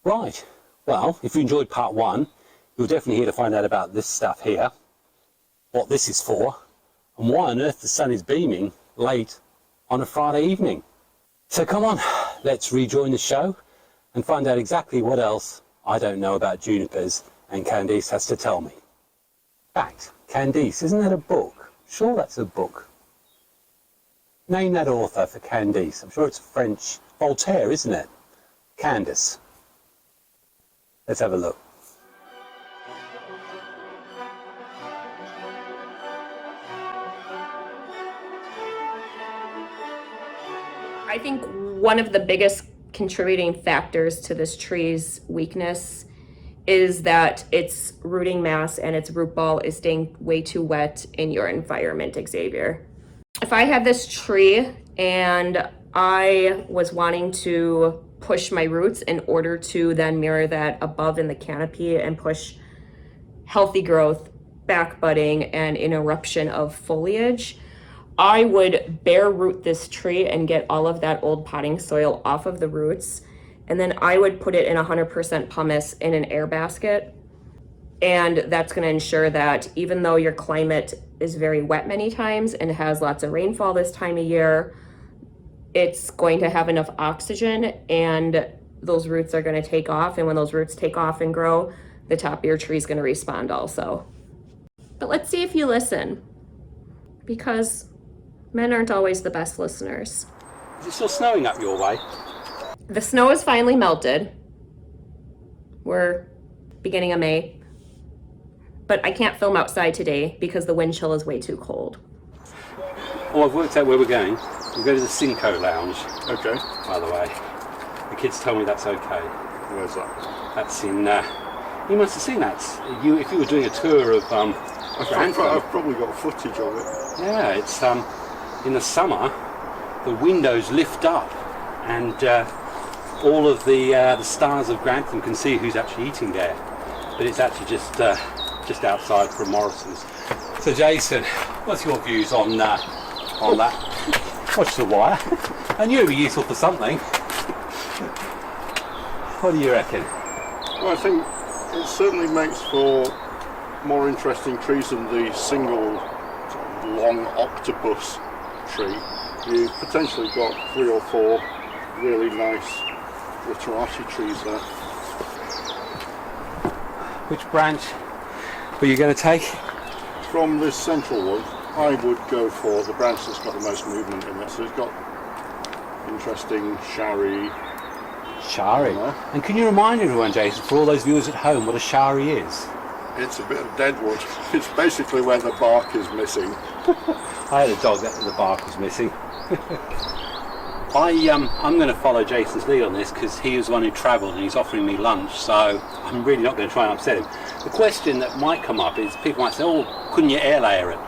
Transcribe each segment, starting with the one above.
Right, well, if you enjoyed part 1, you're definitely here to find out about this stuff here, what this is for, and why on earth the sun is beaming late on a Friday evening. So come on, let's rejoin the show and find out exactly what else I don't know about junipers and Candice has to tell me. In fact, Candice, isn't that a book? Sure, that's a book. Name that author for Candice. I'm sure it's French. Voltaire, isn't it? Candice. Let's have a look. I think one of the biggest contributing factors to this tree's weakness is that its rooting mass and its root ball is staying way too wet in your environment, Xavier. If I had this tree and I was wanting to push my roots in order to then mirror that above in the canopy and push healthy growth, back budding, and an eruption of foliage, I would bare root this tree and get all of that old potting soil off of the roots. And then I would put it in 100% pumice in an air basket. And that's going to ensure that even though your climate is very wet many times and has lots of rainfall this time of year, it's going to have enough oxygen and those roots are going to take off. And when those roots take off and grow, the top of your tree is going to respond also. But let's see if you listen, because men aren't always the best listeners. Is it still snowing up your way? The snow is finally melted. We're beginning of May. But I can't film outside today because the wind chill is way too cold. Oh, I've worked out where we're going. We're going to the Cinco Lounge. Okay. By the way. The kids tell me that's okay. Where's that? That's in, you must have seen that. If you were doing a tour of I've probably got footage of it. Yeah, it's in the summer, the windows lift up and all of the stars of Grantham can see who's actually eating there. But it's actually just outside from Morrison's. So Jason, what's your views on that? Watch the wire. I knew it'd be useful for something. What do you reckon? Well, I think it certainly makes for more interesting trees than the single long octopus tree. You've potentially got 3 or 4 really nice literati trees there. Which branch were you going to take? From this central one, I would go for the branch that's got the most movement in it. So it's got interesting shari. Shari? And can you remind everyone, Jason, for all those viewers at home, what a shari is? It's a bit of deadwood. It's basically where the bark is missing. I had a dog that the bark was missing. I'm going to follow Jason's lead on this because he was the one who travelled and he's offering me lunch, so I'm really not going to try and upset him. The question that might come up is people might say, oh, couldn't you air layer it?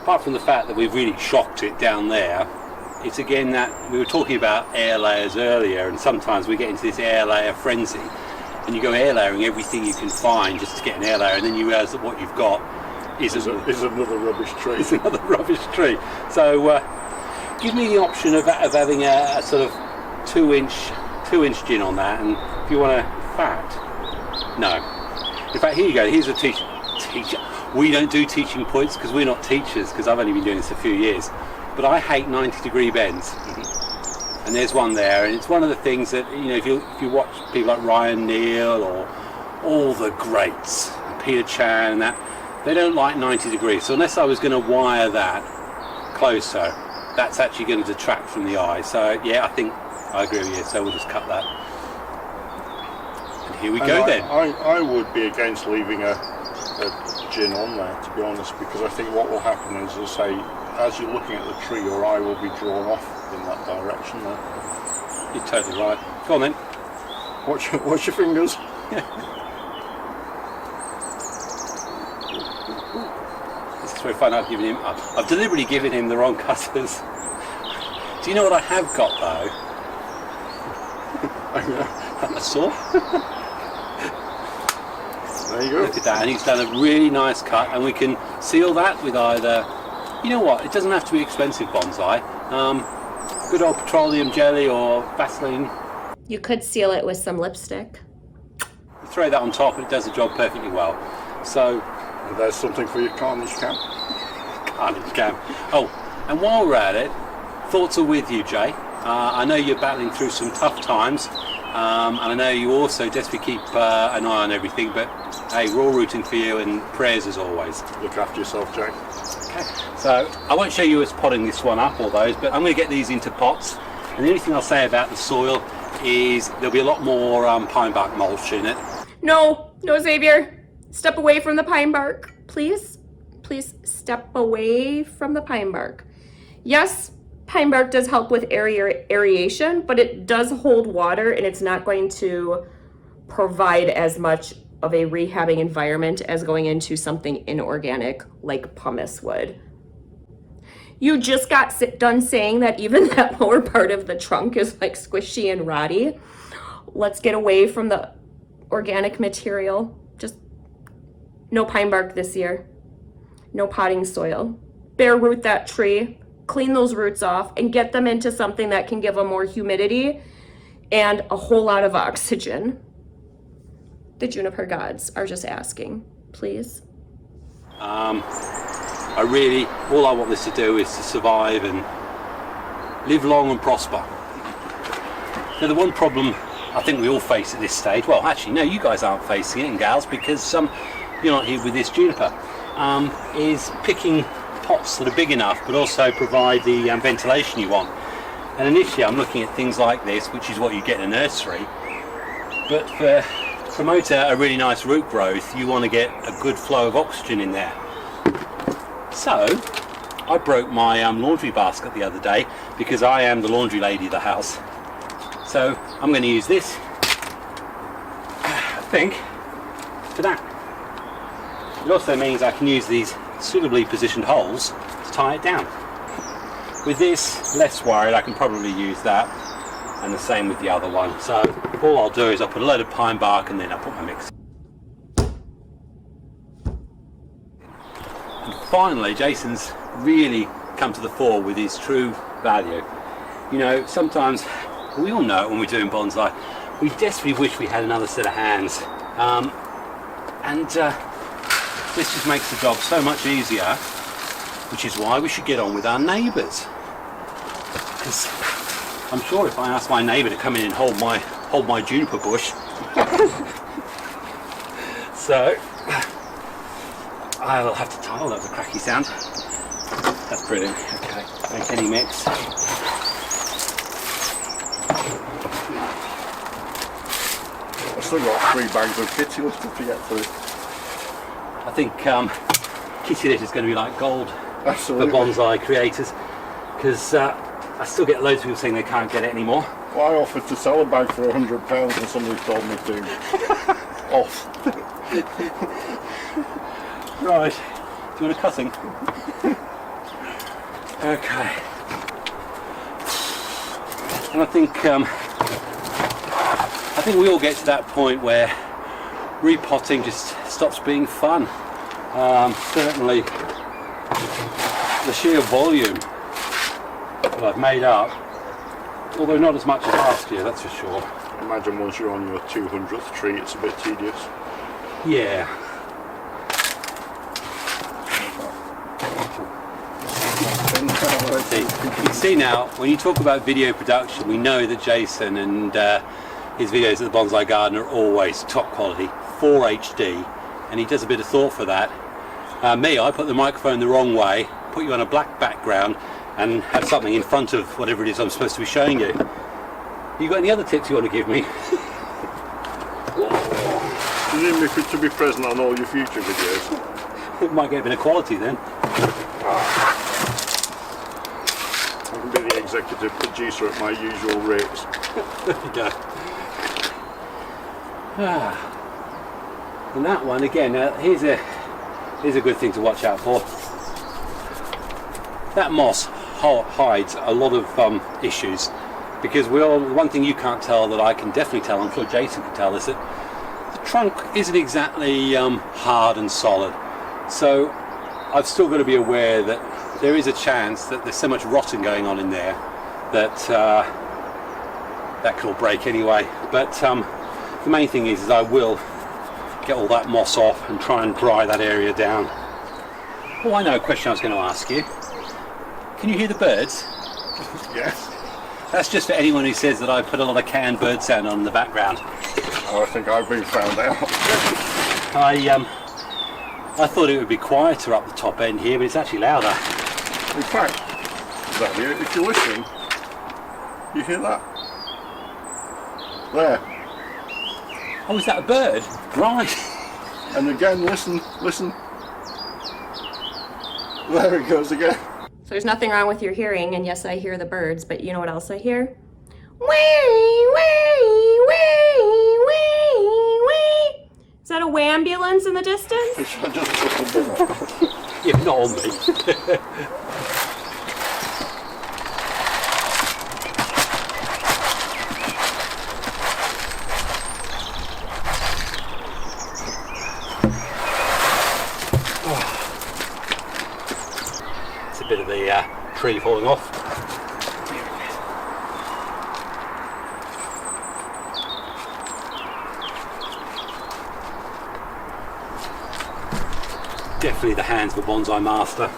Apart from the fact that we've really shocked it down there, it's again that we were talking about air layers earlier, and sometimes we get into this air layer frenzy and you go air layering everything you can find just to get an air layer, and then you realise that what you've got is another rubbish tree. It's another rubbish tree. So give me the option of having a sort of 2-inch gin on that, and if you want a fact, no. In fact, here you go. Here's a teacher. We don't do teaching points because we're not teachers, because I've only been doing this a few years. But I hate 90-degree bends. And there's one there, and it's one of the things that, you know, if you watch people like Ryan Neal or all the greats, Peter Chan and that, they don't like 90 degrees. So unless I was going to wire that closer, that's actually going to detract from the eye. So yeah, I think I agree with you. So we'll just cut that. And here we go then. I would be against leaving a gin on there, to be honest, because I think what will happen is, as I say, as you're looking at the tree, your eye will be drawn off in that direction there. You're totally right. Go on then. Watch your fingers. This is very fun. I've deliberately given him the wrong cutters. Do you know what I have got though? A saw. There you go. Look at that, and he's done a really nice cut, and we can seal that with either, you know what, it doesn't have to be expensive bonsai. Good old petroleum jelly or Vaseline. You could seal it with some lipstick. Throw that on top and it does the job perfectly well. So And there's something for your carnage cam. carnage cam. Oh, and while we're at it, thoughts are with you, Jay. I know you're battling through some tough times, and I know you also desperately keep an eye on everything, but hey, we're all rooting for you and prayers as always. Look after yourself, Jay. Okay, so I won't show you us potting this one up, all those, but I'm going to get these into pots, and the only thing I'll say about the soil is there'll be a lot more pine bark mulch in it. No, Xavier, step away from the pine bark, please. Please step away from the pine bark. Yes, pine bark does help with aeration, but it does hold water and it's not going to provide as much of a rehabbing environment as going into something inorganic like pumice would. You just got done saying that even that lower part of the trunk is like squishy and rotty. Let's get away from the organic material. Just no pine bark this year. No potting soil. Bare root that tree, clean those roots off, and get them into something that can give them more humidity and a whole lot of oxygen. The juniper gods are just asking, please. All I want this to do is to survive and live long and prosper. Now, the one problem I think we all face at this stage, well, actually, no, you guys aren't facing it, and gals, because you're not here with this juniper, is picking pots that are big enough but also provide the ventilation you want. And initially I'm looking at things like this, which is what you get in a nursery, but to promote a really nice root growth you want to get a good flow of oxygen in there. So I broke my laundry basket the other day because I am the laundry lady of the house. So I'm going to use this, I think, for that. It also means I can use these suitably positioned holes to tie it down. With this, less worried, I can probably use that, and the same with the other one. So all I'll do is I'll put a load of pine bark and then I'll put my mix. And finally, Jason's really come to the fore with his true value. You know, sometimes, we all know it when we're doing bonsai, we desperately wish we had another set of hands. This just makes the job so much easier, which is why we should get on with our neighbours. Because I'm sure if I ask my neighbour to come in and hold my juniper bush, so I'll have to tile. That was a cracky sound. That's brilliant. Okay, make any mix. I've still got 3 bags of kitty litter to get through. I think kitty litter is going to be like gold. Absolutely. For bonsai creators, because I still get loads of people saying they can't get it anymore. Well, I offered to sell a bag for £100 and somebody told me to off. Right, do you want a cutting? Okay. And I think we all get to that point where repotting just stops being fun. Certainly the sheer volume that I've made up, although not as much as last year, that's for sure. Imagine once you're on your 200th tree, it's a bit tedious. Yeah. You can see now, when you talk about video production, we know that Jason and his videos at the Bonsai Garden are always top quality, 4 HD, and he does a bit of thought for that. Me, I put the microphone the wrong way, put you on a black background, and have something in front of whatever it is I'm supposed to be showing you. You got any other tips you want to give me? You need me to be present on all your future videos? It might get a bit of quality then. I can be the executive producer at my usual rates. There you go. And that one again, here's a good thing to watch out for. That moss hides a lot of issues, because one thing you can't tell that I can definitely tell, I'm sure Jason can tell, is that the trunk isn't exactly hard and solid. So I've still got to be aware that there is a chance that there's so much rotting going on in there that that could all break anyway. But the main thing is I will get all that moss off and try and dry that area down. Oh, I know a question I was going to ask you. Can you hear the birds? Yes. That's just for anyone who says that I put a lot of canned bird sound on in the background. Oh, I think I've been found out. I thought it would be quieter up the top end here, but it's actually louder. In fact, Xavier, if you listen, you hear that? There. Oh, is that a bird? Right. And again, listen. There it goes again. So there's nothing wrong with your hearing, and yes, I hear the birds, but you know what else I hear? Wee, wee, wee, wee, wee. Is that a wambulance in the distance? I just put the bin on. If not on me. It's a bit of the tree falling off. Definitely the hands of a bonsai master.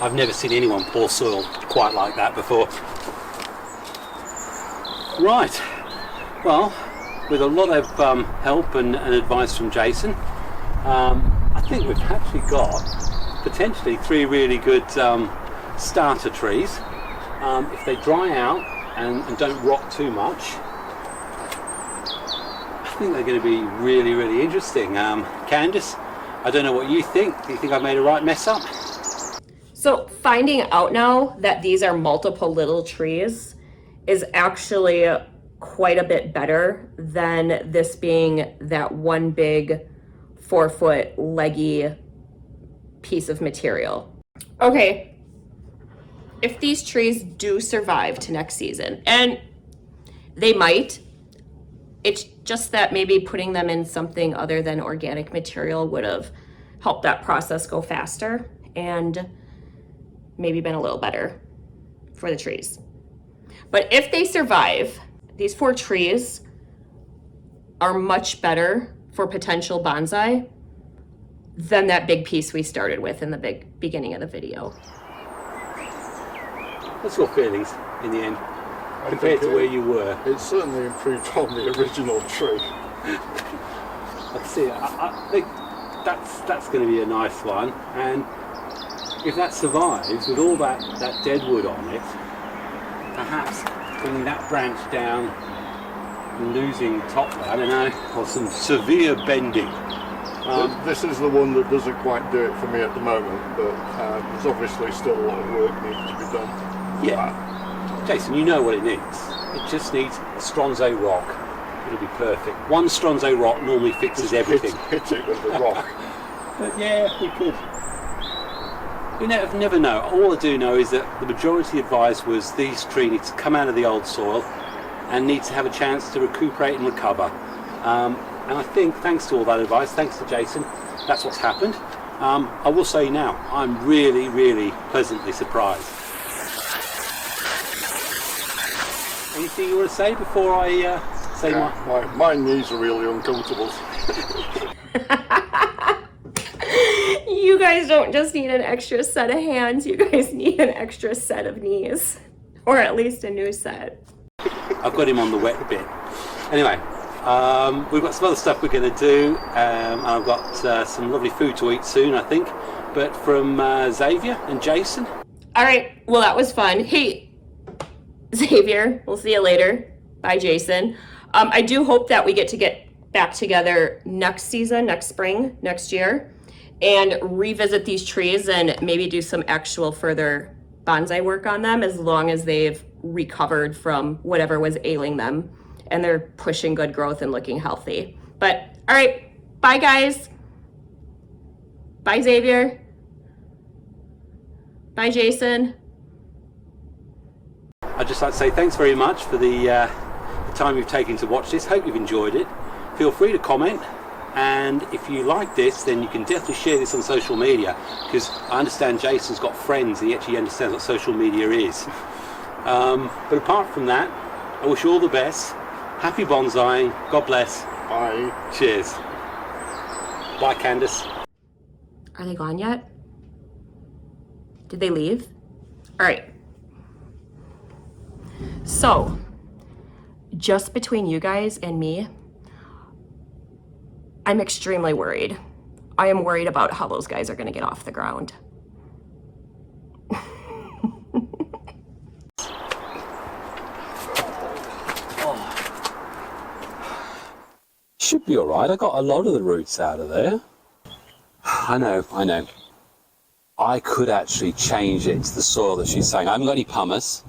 I've never seen anyone pour soil quite like that before. Right, well, with a lot of help and advice from Jason, I think we've actually got potentially 3 really good starter trees. If they dry out and don't rot too much, I think they're going to be really, really interesting. Candice, I don't know what you think. Do you think I've made a right mess up? So finding out now that these are multiple little trees is actually quite a bit better than this being that one big 4-foot leggy piece of material. Okay, if these trees do survive to next season, and they might, it's just that maybe putting them in something other than organic material would have helped that process go faster and maybe been a little better for the trees. But if they survive, these 4 trees are much better for potential bonsai than that big piece we started with in the beginning of the video. What's your feelings in the end, compared to where you were? It's certainly improved on the original tree. Let's see, I think that's going to be a nice one, and if that survives with all that dead wood on it, perhaps bringing that branch down and losing top there, I don't know, or some severe bending. This is the one that doesn't quite do it for me at the moment, but there's obviously still a lot of work needs to be done. Yeah, Jason, you know what it needs. It just needs a stronzo rock. It'll be perfect. One stronzo rock normally fixes everything. Hit it with the rock. But yeah, we could. You never know. All I do know is that the majority advice was these trees need to come out of the old soil and need to have a chance to recuperate and recover. And I think thanks to all that advice, thanks to Jason, that's what's happened. I will say now, I'm really, really pleasantly surprised. Anything you want to say before I say my knees are really uncomfortable. You guys don't just need an extra set of hands, you guys need an extra set of knees. Or at least a new set. I've got him on the wet bit. Anyway, we've got some other stuff we're going to do. I've got some lovely food to eat soon, I think. But from Xavier and Jason. All right, well that was fun. Hey, Xavier, we'll see you later. Bye, Jason. I do hope that we get back together next season, next spring, next year, and revisit these trees and maybe do some actual further bonsai work on them, as long as they've recovered from whatever was ailing them and they're pushing good growth and looking healthy. But all right, bye guys. Bye, Xavier. Bye, Jason. I'd just like to say thanks very much for the time you've taken to watch this. Hope you've enjoyed it. Feel free to comment, and if you like this, then you can definitely share this on social media, because I understand Jason's got friends and he actually understands what social media is. But apart from that, I wish you all the best. Happy bonsaiing. God bless. Bye. Cheers. Bye, Candice. Are they gone yet? Did they leave? All right. So, just between you guys and me, I'm extremely worried. I am worried about how those guys are going to get off the ground. Should be all right. I got a lot of the roots out of there. I know. I could actually change it to the soil that she's saying. I haven't got any pumice,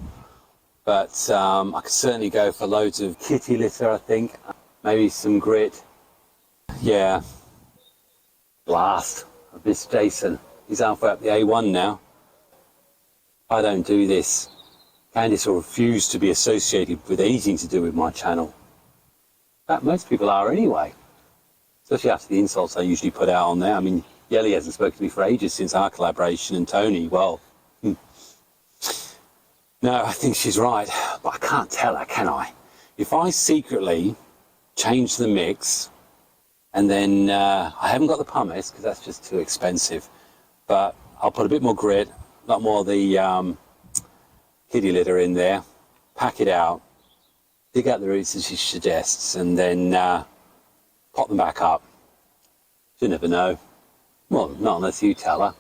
but I could certainly go for loads of kitty litter, I think. Maybe some grit. Yeah. Blast. I miss Jason. He's halfway up the A1 now. I don't do this. Candice will refuse to be associated with anything to do with my channel. In fact, most people are anyway. Especially after the insults I usually put out on there. I mean, Yelly hasn't spoken to me for ages since our collaboration, and Tony, well... No, I think she's right, but I can't tell her, can I? If I secretly change the mix, and then I haven't got the pumice, because that's just too expensive, but I'll put a bit more grit, a lot more of the kitty litter in there, pack it out, dig out the roots as she suggests, and then pot them back up. You never know. Well, not unless you tell her.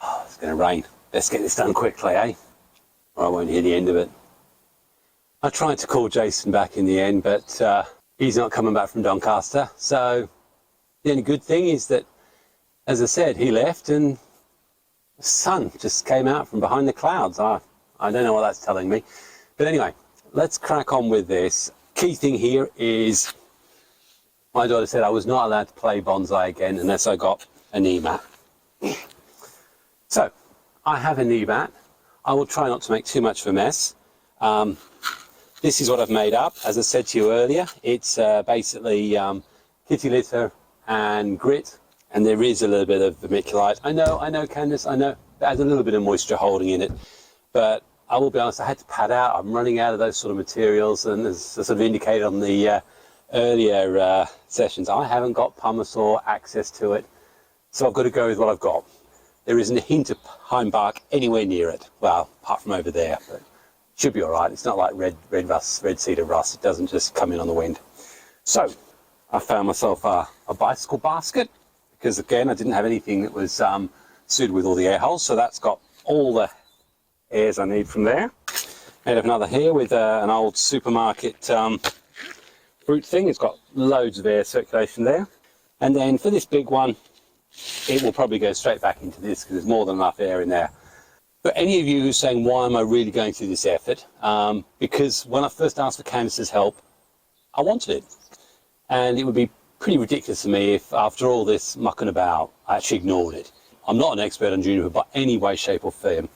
Oh, it's going to rain. Let's get this done quickly, eh? Or I won't hear the end of it. I tried to call Jason back in the end, but he's not coming back from Doncaster. So the only good thing is that, as I said, he left and the sun just came out from behind the clouds. I don't know what that's telling me. But anyway, let's crack on with this. Key thing here is my daughter said I was not allowed to play bonsai again unless I got a knee mat. So I have a knee mat. I will try not to make too much of a mess. This is what I've made up. As I said to you earlier, it's basically kitty litter and grit, and there is a little bit of vermiculite. I know, Candice, I know. It has a little bit of moisture holding in it, but I will be honest, I had to pad out. I'm running out of those sort of materials, and as I sort of indicated on the earlier sessions, I haven't got pumice or access to it, so I've got to go with what I've got. There isn't a hint of pine bark anywhere near it. Well, apart from over there, but it should be all right. It's not like red cedar rust. It doesn't just come in on the wind. So I found myself a bicycle basket, because again, I didn't have anything that was suited with all the air holes, so that's got all the airs I need from there. I have another here with an old supermarket fruit thing. It's got loads of air circulation there. And then for this big one, it will probably go straight back into this because there's more than enough air in there. But any of you who's saying, why am I really going through this effort? Because when I first asked for Candice's help, I wanted it. And it would be pretty ridiculous to me if, after all this mucking about, I actually ignored it. I'm not an expert on juniper by any way, shape or form.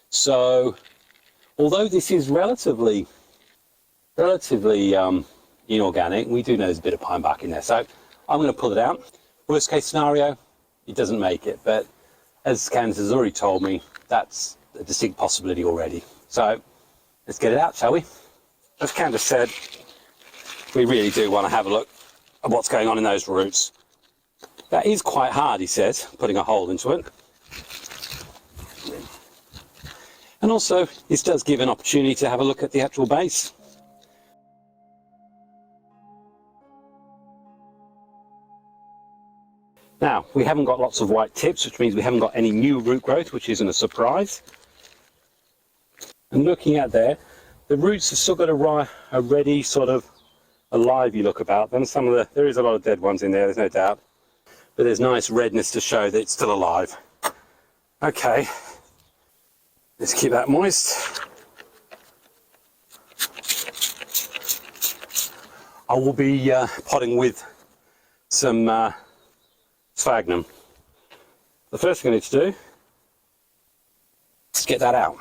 So, although this is relatively inorganic, we do know there's a bit of pine bark in there. So I'm going to pull it out. Worst case scenario, it doesn't make it. But as Candice has already told me, that's a distinct possibility already. So let's get it out, shall we? As Candice said, we really do want to have a look at what's going on in those roots. That is quite hard, he says, putting a hole into it. And also, this does give an opportunity to have a look at the actual base. Now, we haven't got lots of white tips, which means we haven't got any new root growth, which isn't a surprise. And looking at there, the roots have still got a ready sort of a lively look about them. There is a lot of dead ones in there, there's no doubt. But there's nice redness to show that it's still alive. Okay, let's keep that moist. I will be potting with some sphagnum. The first thing I need to do is get that out.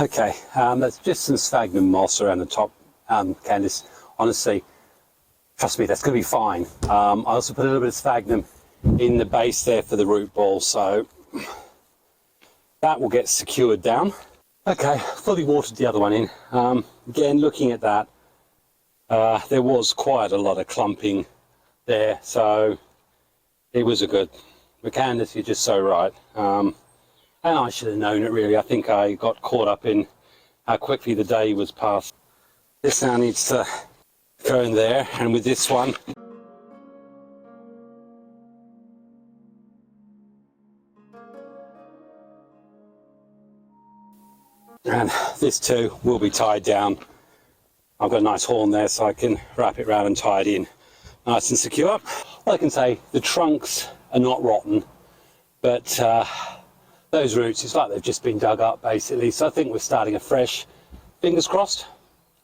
Okay, that's just some sphagnum moss around the top, Candice. Honestly, trust me, that's going to be fine. I also put a little bit of sphagnum in the base there for the root ball, so that will get secured down. Okay, fully watered the other one in. Again, looking at that, there was quite a lot of clumping there, so it was a good. But Candice, you're just so right. And I should have known it really. I think I got caught up in how quickly the day was past. This now needs to go in there, and with this one, and this too will be tied down. I've got a nice horn there so I can wrap it around and tie it in nice and secure. Well, I can say the trunks are not rotten, but those roots, it's like they've just been dug up basically, so I think we're starting afresh. Fingers crossed.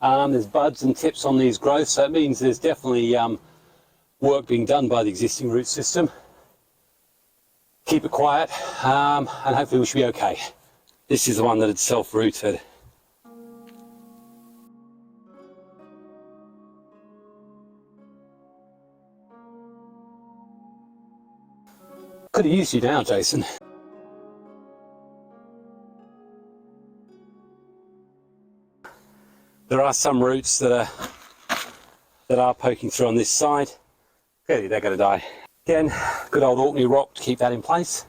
There's buds and tips on these growths, so it means there's definitely work being done by the existing root system. Keep it quiet, and hopefully we should be okay. This is the one that had self-rooted. Could have used you now, Jason. There are some roots that are poking through on this side. Clearly they're going to die. Again, good old Orkney rock to keep that in place,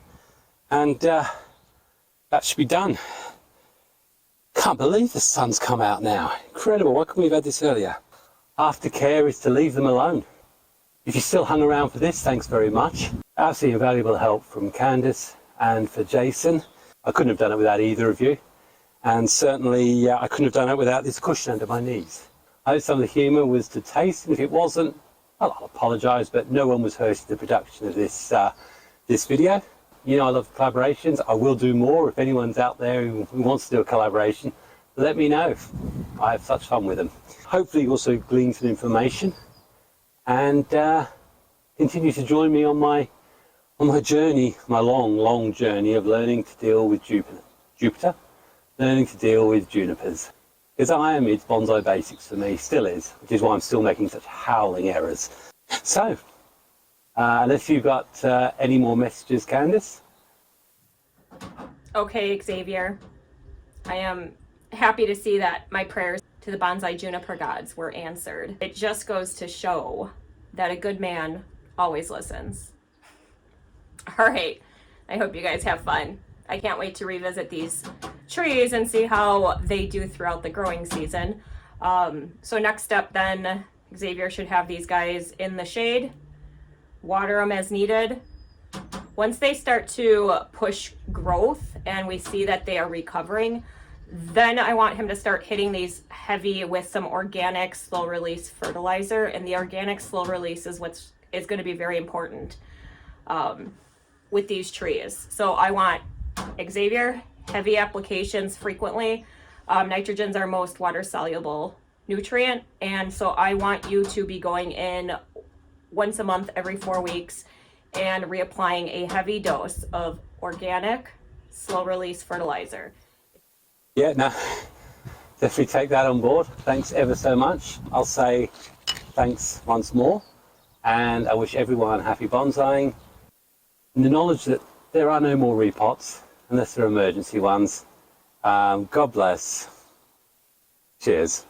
and that should be done. Can't believe the sun's come out now. Incredible. Why couldn't we have had this earlier? Aftercare is to leave them alone. If you still hung around for this, thanks very much. Absolutely invaluable help from Candice and for Jason. I couldn't have done it without either of you. And certainly I couldn't have done it without this cushion under my knees. I hope some of the humour was to taste, and if it wasn't, well, I'll apologise, but no one was hurt in the production of this this video. You know I love collaborations. I will do more. If anyone's out there who wants to do a collaboration, let me know. I have such fun with them. Hopefully you also glean some information and continue to join me on my journey, my long journey of learning to deal with Jupiter, learning to deal with junipers. Because it's bonsai basics for me, still is, which is why I'm still making such howling errors. So, unless you've got any more messages, Candice? Okay, Xavier. I am happy to see that my prayers to the bonsai juniper gods were answered. It just goes to show that a good man always listens. All right, I hope you guys have fun. I can't wait to revisit these trees and see how they do throughout the growing season. So next up then, Xavier should have these guys in the shade, water them as needed. Once they start to push growth and we see that they are recovering, then I want him to start hitting these heavy with some organic slow release fertilizer, and the organic slow release is what is going to be very important with these trees. So I want Xavier, heavy applications frequently. Nitrogen's our most water soluble nutrient, and so I want you to be going in once a month every 4 weeks and reapplying a heavy dose of organic slow release fertilizer. Yeah, no, definitely take that on board. Thanks ever so much. I'll say thanks once more, and I wish everyone happy bonsaiing in the knowledge that there are no more repots unless they're emergency ones. God bless. Cheers.